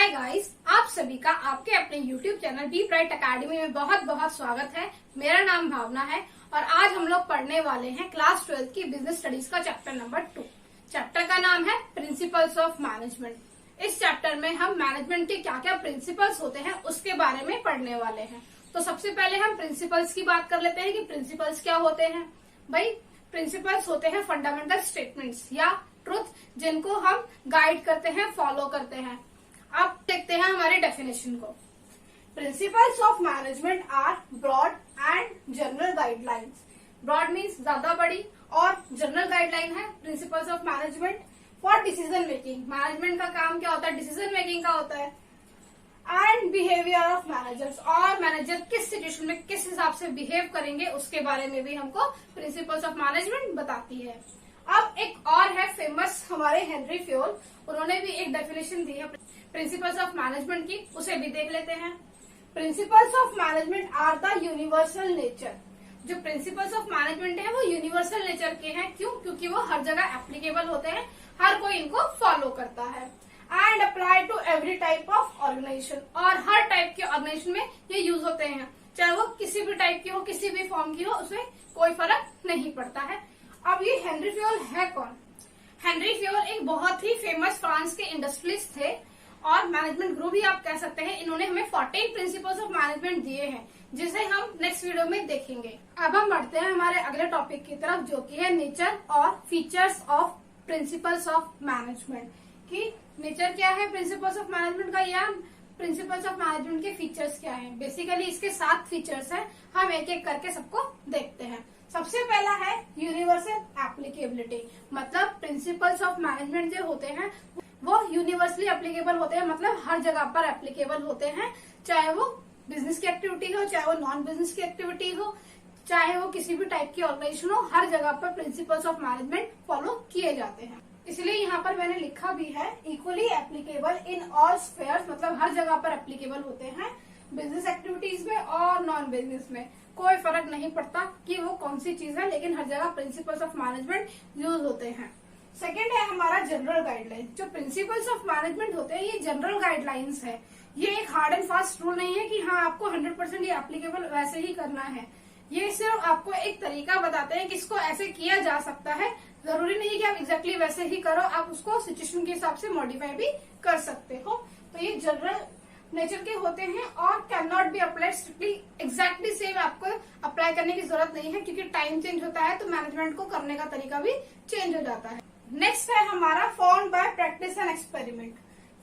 Hi guys, आप सभी का आपके अपने YouTube channel B bright academy में बहुत बहुत स्वागत है। मेरा नाम भावना है और आज हम लोग पढ़ने वाले हैं क्लास 12 की बिजनेस स्टडीज का चैप्टर नंबर 2। चैप्टर का नाम है प्रिंसिपल्स ऑफ मैनेजमेंट। इस चैप्टर में हम मैनेजमेंट के क्या क्या प्रिंसिपल्स होते हैं उसके बारे में पढ़ने वाले हैं। तो सबसे पहले हम प्रिंसिपल्स की बात कर लेते हैं कि प्रिंसिपल्स क्या होते हैं। भाई, प्रिंसिपल्स होते हैं फंडामेंटल स्टेटमेंट्स या ट्रुथ जिनको हम गाइड करते हैं, फॉलो करते हैं। अब देखते हैं हमारे डेफिनेशन को। Principles of management are broad and general guidelines. Broad means ज्यादा बड़ी और जनरल गाइडलाइन है principles of management for decision making. Management का काम क्या होता है? डिसीजन मेकिंग का होता है। एंड बिहेवियर ऑफ मैनेजर्स, और मैनेजर किस सिचुएशन में किस हिसाब से बिहेव करेंगे उसके बारे में भी हमको प्रिंसिपल्स ऑफ मैनेजमेंट बताती है। अब एक और है फेमस हमारे हेनरी फ्योल, उन्होंने भी एक डेफिनेशन दी है प्रिंसिपल्स ऑफ मैनेजमेंट की, उसे भी देख लेते हैं। Principles of management are the universal nature. जो प्रिंसिपल्स ऑफ मैनेजमेंट है वो यूनिवर्सल नेचर के हैं। क्यों? क्योंकि वो हर जगह एप्लीकेबल होते हैं, हर कोई इनको फॉलो करता है। And apply to every type of organisation, और हर टाइप के ऑर्गेनाइजेशन में ये यूज होते हैं, चाहे वो किसी भी टाइप की हो, किसी भी फॉर्म की हो, उसमें कोई फर्क नहीं पड़ता है। अब ये हेनरी फ्योल है कौन? हेनरी फ्योल एक बहुत ही फेमस फ्रांस के इंडस्ट्रियलिस्ट थे और मैनेजमेंट गुरु भी आप कह सकते हैं। इन्होंने हमें 14 प्रिंसिपल्स ऑफ मैनेजमेंट दिए हैं जिसे हम नेक्स्ट वीडियो में देखेंगे। अब हम बढ़ते हैं हमारे अगले टॉपिक की तरफ, जो कि है नेचर और features of principles of management. कि नेचर क्या है प्रिंसिपल्स ऑफ मैनेजमेंट का, या प्रिंसिपल्स ऑफ मैनेजमेंट के फीचर्स क्या है। बेसिकली इसके 7 फीचर्स हैं, हम एक एक करके सबको देखते हैं। सबसे पहला है यूनिवर्सल एप्लीकेबिलिटी। मतलब प्रिंसिपल्स ऑफ मैनेजमेंट जो होते हैं वो यूनिवर्सली एप्लीकेबल होते हैं, मतलब हर जगह पर एप्लीकेबल होते हैं, चाहे वो बिजनेस की एक्टिविटी हो, चाहे वो नॉन बिजनेस की एक्टिविटी हो, चाहे वो किसी भी टाइप की ऑर्गेनाइजेशन हो, हर जगह पर प्रिंसिपल्स ऑफ मैनेजमेंट फॉलो किए जाते हैं। इसलिए यहाँ पर मैंने लिखा भी है equally applicable in all spheres, मतलब हर जगह पर एप्लीकेबल होते हैं, बिजनेस एक्टिविटीज में और नॉन बिजनेस में। कोई फर्क नहीं पड़ता कि वो कौन सी चीज है, लेकिन हर जगह प्रिंसिपल्स ऑफ मैनेजमेंट यूज होते हैं। सेकेंड है हमारा जनरल गाइडलाइन। जो प्रिंसिपल्स ऑफ मैनेजमेंट होते हैं ये जनरल गाइडलाइंस है। ये एक हार्ड एंड फास्ट रूल नहीं है कि हाँ आपको 100% ये एप्लीकेबल वैसे ही करना है। ये सिर्फ आपको एक तरीका बताते हैं कि इसको ऐसे किया जा सकता है। जरूरी नहीं है कि आप एग्जैक्टली वैसे ही करो, आप उसको सिचुएशन के हिसाब से मॉडिफाई भी कर सकते हो। तो ये जनरल नेचर के होते हैं और can not be applied strictly exactly same. आपको अप्लाई करने की जरूरत नहीं है क्योंकि टाइम चेंज होता है तो मैनेजमेंट को करने का तरीका भी चेंज हो जाता है। नेक्स्ट है हमारा found by practice and experiment.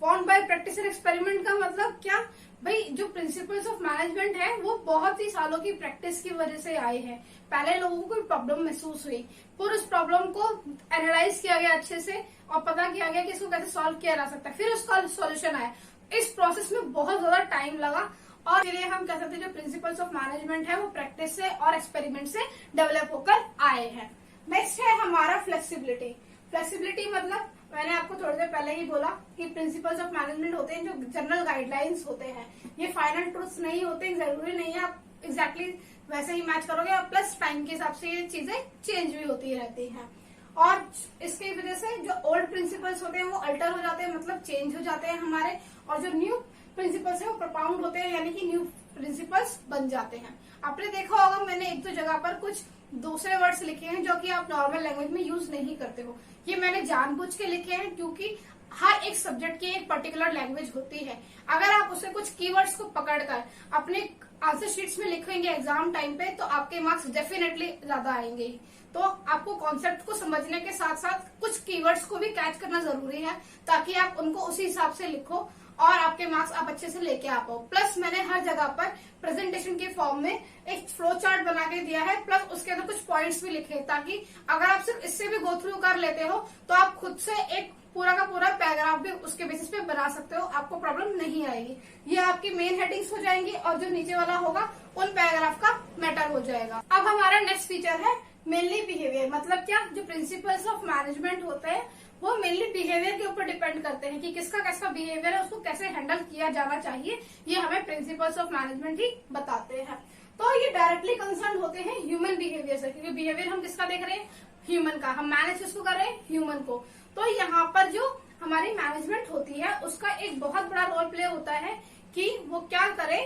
Found by practice and experiment का मतलब क्या? भाई, जो प्रिंसिपल्स ऑफ मैनेजमेंट है वो बहुत ही सालों की प्रैक्टिस की वजह से आए हैं। पहले लोगों को प्रॉब्लम महसूस हुई, फिर उस प्रॉब्लम को एनालाइज किया गया अच्छे से और पता किया गया कि इसको कैसे सॉल्व किया जा सकता है, फिर उसका सॉल्यूशन आया। इस प्रोसेस में बहुत ज्यादा टाइम लगा और इसलिए हम कह सकते हैं जो प्रिंसिपल्स ऑफ मैनेजमेंट है वो प्रैक्टिस से और एक्सपेरिमेंट से डेवलप होकर आए हैं। नेक्स्ट है हमारा फ्लेक्सिबिलिटी। फ्लेक्सिबिलिटी मतलब मैंने आपको थोड़ी देर पहले ही बोला कि प्रिंसिपल्स ऑफ मैनेजमेंट होते हैं जो जनरल गाइडलाइंस होते हैं। ये फाइनल ट्रूथ्स नहीं होते, जरूरी नहीं है आप एग्जैक्टली वैसे ही मैच करोगे, और प्लस टाइम के हिसाब से ये चीजें चेंज भी होती रहती हैं। और इसकी वजह से जो ओल्ड प्रिंसिपल्स होते हैं वो अल्टर हो जाते हैं, मतलब चेंज हो जाते हैं हमारे, और जो न्यू प्रिंसिपल्स है वो प्रोपाउंड होते हैं, यानी कि न्यू प्रिंसिपल्स बन जाते हैं। आपने देखा होगा मैंने एक दो जगह पर कुछ दूसरे वर्ड्स लिखे हैं जो कि आप नॉर्मल लैंग्वेज में यूज नहीं करते हो। ये मैंने जानबूझ के लिखे हैं क्योंकि हर एक सब्जेक्ट की एक पर्टिकुलर लैंग्वेज होती है। अगर आप उसे कुछ कीवर्ड्स को पकड़कर अपने आंसर शीट्स में लिखेंगे एग्जाम टाइम पे तो आपके मार्क्स डेफिनेटली ज्यादा आएंगे। तो आपको कॉन्सेप्ट को समझने के साथ साथ कुछ कीवर्ड्स को भी कैच करना जरूरी है ताकि आप उनको उसी हिसाब से लिखो और आपके मार्क्स आप अच्छे से लेके आ पाओ। प्लस मैंने हर जगह पर प्रेजेंटेशन के फॉर्म में एक फ्लो चार्ट बना के दिया है, प्लस उसके अंदर कुछ पॉइंट्स भी लिखे ताकि अगर आप सिर्फ इससे भी गो थ्रू कर लेते हो तो आप खुद से एक पूरा का पूरा पैराग्राफ भी उसके बेसिस पे बना सकते हो, आपको प्रॉब्लम नहीं आएगी। ये आपकी मेन हेडिंग्स हो जाएंगी और जो नीचे वाला होगा उन पैराग्राफ का मैटर हो जाएगा। अब हमारा नेक्स्ट फीचर है मेनली बिहेवियर। मतलब क्या? जो प्रिंसिपल्स ऑफ मैनेजमेंट होते हैं वो मेनली बिहेवियर के ऊपर डिपेंड करते हैं कि किसका कैसा बिहेवियर है, उसको कैसे हैंडल किया जाना चाहिए। ये हमें प्रिंसिपल्स ऑफ मैनेजमेंट ही बताते हैं। तो ये डायरेक्टली कंसर्न होते हैं ह्यूमन बिहेवियर से, क्योंकि बिहेवियर हम किसका देख रहे हैं? ह्यूमन का। हम मैनेज किसको कर रहे हैं? ह्यूमन को। तो यहाँ पर जो हमारी मैनेजमेंट होती है उसका एक बहुत बड़ा रोल प्ले होता है कि वो क्या करे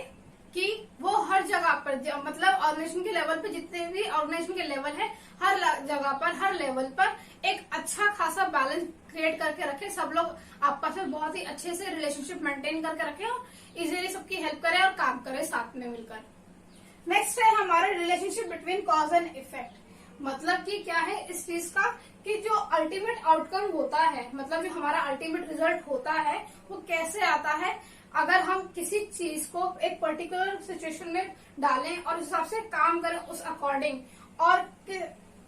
कि वो हर जगह पर मतलब ऑर्गेनाइजेशन के लेवल पे जितने भी ऑर्गेनाइजेशन के लेवल है हर जगह पर हर लेवल पर एक अच्छा खासा बैलेंस क्रिएट करके रखे। सब लोग आपस में बहुत ही अच्छे से रिलेशनशिप मेंटेन करके रखे और इजीली सबकी हेल्प करे और काम करे साथ में मिलकर। नेक्स्ट है हमारा relationship between cause and effect. मतलब कि क्या है इस चीज का कि जो अल्टीमेट आउटकम होता है मतलब जो हमारा अल्टीमेट रिजल्ट होता है वो कैसे आता है अगर हम किसी चीज को एक पर्टिकुलर सिचुएशन में डालें और उस हिसाब से काम करें उस अकॉर्डिंग, और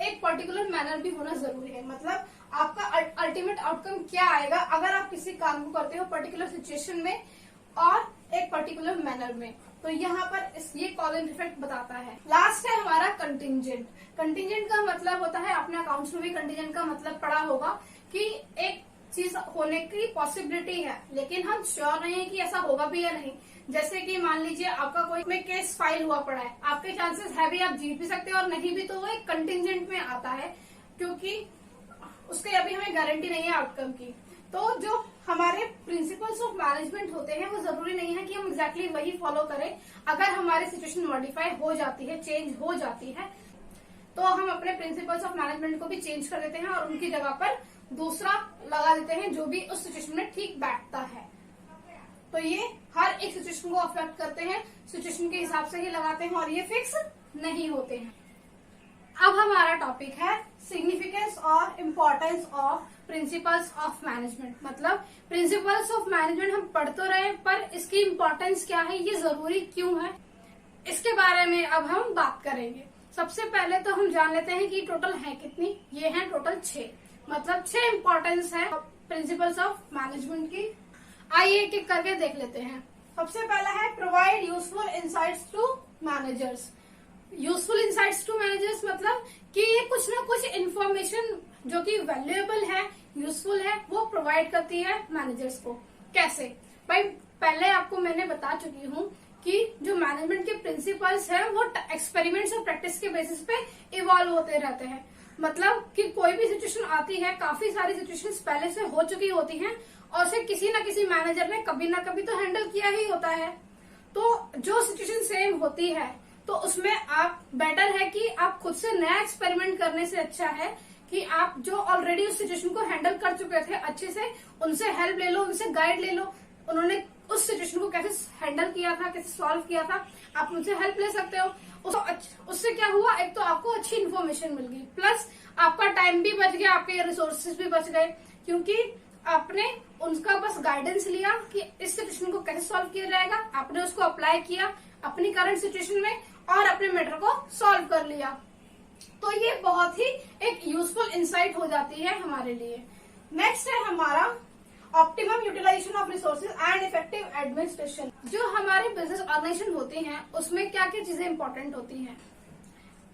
एक पर्टिकुलर मैनर भी होना जरूरी है। मतलब आपका अल्टीमेट आउटकम क्या आएगा अगर आप किसी काम को करते हो पर्टिकुलर सिचुएशन में और एक पर्टिकुलर मैनर में। तो यहाँ पर ये कॉज एंड इफेक्ट बताता है। लास्ट है हमारा कंटिजेंट। कंटिजेंट का मतलब होता है, अपने अकाउंट्स में भी कंटिजेंट का मतलब पढ़ा होगा कि एक चीज होने की पॉसिबिलिटी है लेकिन हम श्योर नहीं है कि ऐसा होगा भी या नहीं। जैसे कि मान लीजिए आपका कोई में केस फाइल हुआ पड़ा है, आपके चांसेस है भी आप जीत भी सकते हैं और नहीं भी, तो वो एक कंटिजेंट में आता है क्योंकि उसके अभी हमें गारंटी नहीं है आउटकम की। तो जो हमारे प्रिंसिपल्स ऑफ मैनेजमेंट होते हैं वो जरूरी नहीं है कि हम एग्जैक्टली वही फॉलो करें। अगर हमारी सिचुएशन मॉडिफाई हो जाती है, चेंज हो जाती है, तो हम अपने प्रिंसिपल्स ऑफ मैनेजमेंट को भी चेंज कर देते हैं और उनकी जगह पर दूसरा लगा देते हैं जो भी उस सिचुएशन में ठीक बैठता है। तो ये हर एक सिचुएशन को अफेक्ट करते हैं, सिचुएशन के हिसाब से ही लगाते हैं और ये फिक्स नहीं होते हैं। अब हमारा टॉपिक है सिग्निफिकेंस और importance of principles of management. मतलब प्रिंसिपल्स ऑफ मैनेजमेंट हम पढ़ तो रहे पर इसकी इम्पोर्टेंस क्या है, ये जरूरी क्यों है, इसके बारे में अब हम बात करेंगे। सबसे पहले तो हम जान लेते हैं कि टोटल है कितनी। ये है टोटल 6, मतलब 6 इम्पोर्टेंस है प्रिंसिपल्स ऑफ मैनेजमेंट की। आइए एक एक करके देख लेते हैं। सबसे पहला है provide useful insights to managers. Useful insights to managers मतलब कि ये कुछ ना कुछ इन्फॉर्मेशन जो कि वैल्यूएबल है, यूजफुल है, वो प्रोवाइड करती है मैनेजर्स को। कैसे भाई, पहले आपको मैंने बता चुकी हूँ कि जो मैनेजमेंट के प्रिंसिपल्स हैं वो एक्सपेरिमेंट्स और प्रैक्टिस के बेसिस पे इवॉल्व होते रहते हैं। मतलब कि कोई भी सिचुएशन आती है, काफी सारी सिचुएशंस पहले से हो चुकी होती हैं और उसे किसी न किसी मैनेजर ने कभी ना कभी तो हैंडल किया ही होता है। तो जो सिचुएशन सेम होती है तो उसमें आप बेटर है कि आप खुद से नया एक्सपेरिमेंट करने से अच्छा है कि आप जो ऑलरेडी उस सिचुएशन को हैंडल कर चुके थे अच्छे से उनसे हेल्प ले लो, उनसे गाइड ले लो। उन्होंने उस सिचुएशन को कैसे हैंडल किया था, कैसे सॉल्व किया था, आप उनसे हेल्प ले सकते हो। उससे क्या हुआ, एक तो आपको अच्छी इन्फॉर्मेशन मिल गई, प्लस आपका टाइम भी बच गया, आपके रिसोर्सेज भी बच गए क्योंकि आपने उनका बस गाइडेंस लिया कि इस सिचुएशन को कैसे सॉल्व किया जाएगा, आपने उसको अप्लाई किया अपनी करंट सिचुएशन में और अपने मैटर को सॉल्व कर लिया। तो ये बहुत ही एक यूजफुल इंसाइट हो जाती है हमारे लिए। नेक्स्ट है हमारा optimum utilisation of resources and effective administration. जो हमारे बिजनेस ऑर्गेनाइजेशन होते हैं उसमें क्या क्या चीजें इंपॉर्टेंट होती हैं।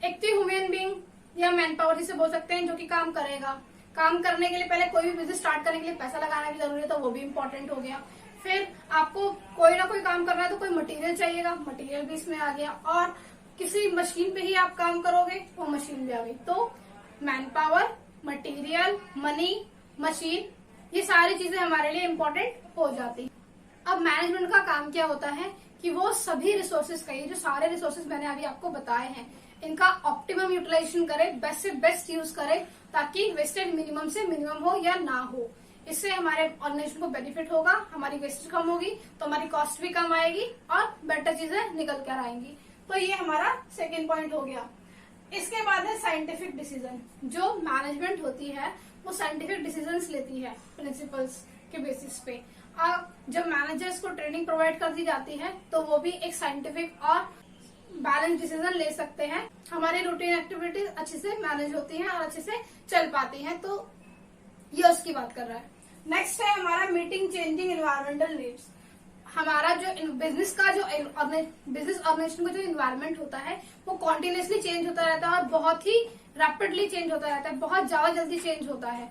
एक तो ह्यूमन बीइंग या मैन पावर जिसे बोल सकते हैं जो कि काम करेगा। काम करने के लिए पहले कोई भी बिजनेस स्टार्ट करने के लिए पैसा लगाना भी जरूरी है, तो वो भी इम्पोर्टेंट हो गया। फिर आपको कोई ना कोई काम करना है तो कोई मटेरियल चाहिएगा, मटेरियल भी इसमें आ गया। और किसी मशीन पे ही आप काम करोगे वो मशीन भी आ गई। तो man power, material, money, machine, ये सारी चीजें हमारे लिए इम्पोर्टेंट हो जाती। अब मैनेजमेंट का काम क्या होता है कि वो सभी रिसोर्सेज का, ये जो सारे रिसोर्सेज मैंने अभी आपको बताए हैं, इनका ऑप्टिमम यूटिलाइजेशन करे, बेस्ट से बेस्ट यूज करे ताकि वेस्टेज मिनिमम से मिनिमम हो या ना हो। इससे हमारे ऑर्गेनाइजेशन को बेनिफिट होगा, हमारी वेस्टेज कम होगी तो हमारी कॉस्ट भी कम आएगी और बेटर चीजें निकल कर आएंगी। तो ये हमारा सेकेंड पॉइंट हो गया। इसके बाद है साइंटिफिक डिसीजन। जो मैनेजमेंट होती है वो साइंटिफिक डिसीजंस लेती है प्रिंसिपल्स के बेसिस पे। जब मैनेजर्स को ट्रेनिंग प्रोवाइड कर दी जाती है तो वो भी एक साइंटिफिक और बैलेंस डिसीजन ले सकते हैं। हमारी रूटीन एक्टिविटीज अच्छे से मैनेज होती हैं और अच्छे से चल पाती हैं। तो ये उसकी बात कर रहा है। नेक्स्ट है हमारा मीटिंग चेंजिंग एनवायरमेंटल नीड्स। हमारा जो बिजनेस का जो बिजनेस ऑर्गेनाइजेशन का जो इन्वायरमेंट होता है वो कॉन्टिन्यूसली चेंज होता रहता है और बहुत ही रैपिडली चेंज होता रहता है, बहुत ज्यादा जल्दी चेंज होता है।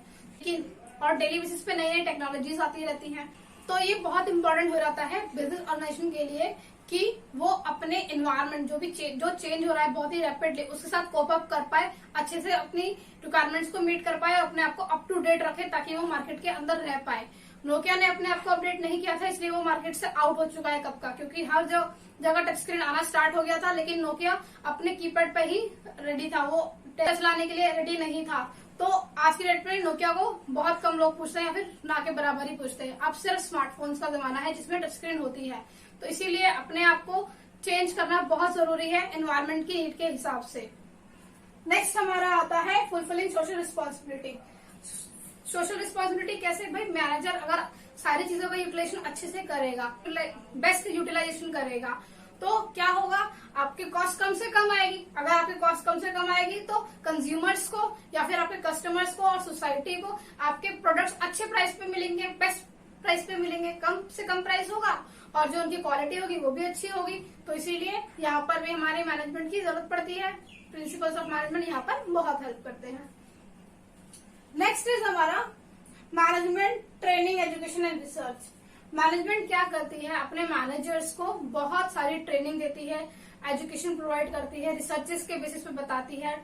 और डेली बेसिस पे नई नई टेक्नोलॉजीज आती रहती हैं। तो ये बहुत इंपॉर्टेंट हो जाता है बिजनेस ऑर्गेनाइजेशन के लिए कि वो अपने एनवायरनमेंट जो चेंज हो रहा है बहुत ही रैपिडली, उसके साथ कोप अप कर पाए, अच्छे से अपनी रिक्वायरमेंट्स को मीट कर पाए और अपने आप को अप टू डेट रखे ताकि वो मार्केट के अंदर रह पाए। नोकिया ने अपने आप को अपडेट नहीं किया था, इसलिए वो मार्केट से आउट हो चुका है कब का, क्योंकि हर जगह टच स्क्रीन आना स्टार्ट हो गया था, लेकिन नोकिया अपने कीपैड पे ही रेडी था, वो टच चलाने के लिए रेडी नहीं था। तो आज की डेट में नोकिया को बहुत कम लोग पूछते हैं या फिर ना के बराबर ही पूछते हैं। अब सिर्फ स्मार्टफोन्स का जमाना है जिसमें टच स्क्रीन होती है, तो इसीलिए अपने आप को चेंज करना बहुत जरूरी है एनवायरनमेंट की नीड के हिसाब से। नेक्स्ट हमारा आता है fulfilling social responsibility. Social responsibility कैसे भाई, मैनेजर अगर सारी चीजों का यूटिलाइजेशन अच्छे से करेगा, बेस्ट यूटिलाइजेशन करेगा, तो क्या होगा, आपकी कॉस्ट कम से कम आएगी। अगर आपकी कॉस्ट कम से कम आएगी तो कंज्यूमर्स को या फिर आपके कस्टमर्स को और सोसाइटी को आपके प्रोडक्ट्स अच्छे प्राइस पे मिलेंगे, बेस्ट प्राइस पे मिलेंगे, कम से कम प्राइस होगा और जो उनकी क्वालिटी होगी वो भी अच्छी होगी। तो इसीलिए यहाँ पर भी हमारे मैनेजमेंट की जरूरत पड़ती है। प्रिंसिपल्स ऑफ मैनेजमेंट यहाँ पर बहुत हेल्प करते हैं। नेक्स्ट इज हमारा management training, education and research. Management क्या करती है, अपने मैनेजर्स को बहुत सारी ट्रेनिंग देती है, एजुकेशन प्रोवाइड करती है, रिसर्चेस के बेसिस पे बताती है,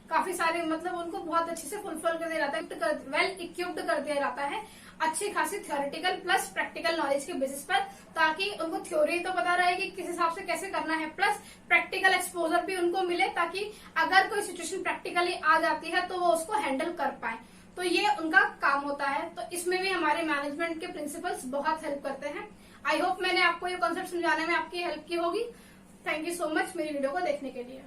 काफी सारे मतलब उनको बहुत अच्छे से फुलफिल कर दिया जाता है, वेल इक्विप्ड कर दिया जाता है अच्छी खासी थियोरेटिकल प्लस प्रैक्टिकल नॉलेज के बेसिस पर, ताकि उनको थ्योरी तो पता रहे कि किस हिसाब से कैसे करना है, प्लस प्रैक्टिकल एक्सपोजर भी उनको मिले ताकि अगर कोई सिचुएशन प्रैक्टिकली आ जाती है तो वो उसको हैंडल कर पाए। तो ये उनका काम होता है। तो इसमें भी हमारे मैनेजमेंट के प्रिंसिपल्स बहुत हेल्प करते हैं। आई होप मैंने आपको ये कॉन्सेप्ट समझाने में आपकी हेल्प की होगी। थैंक यू सो मच मेरी वीडियो को देखने के लिए।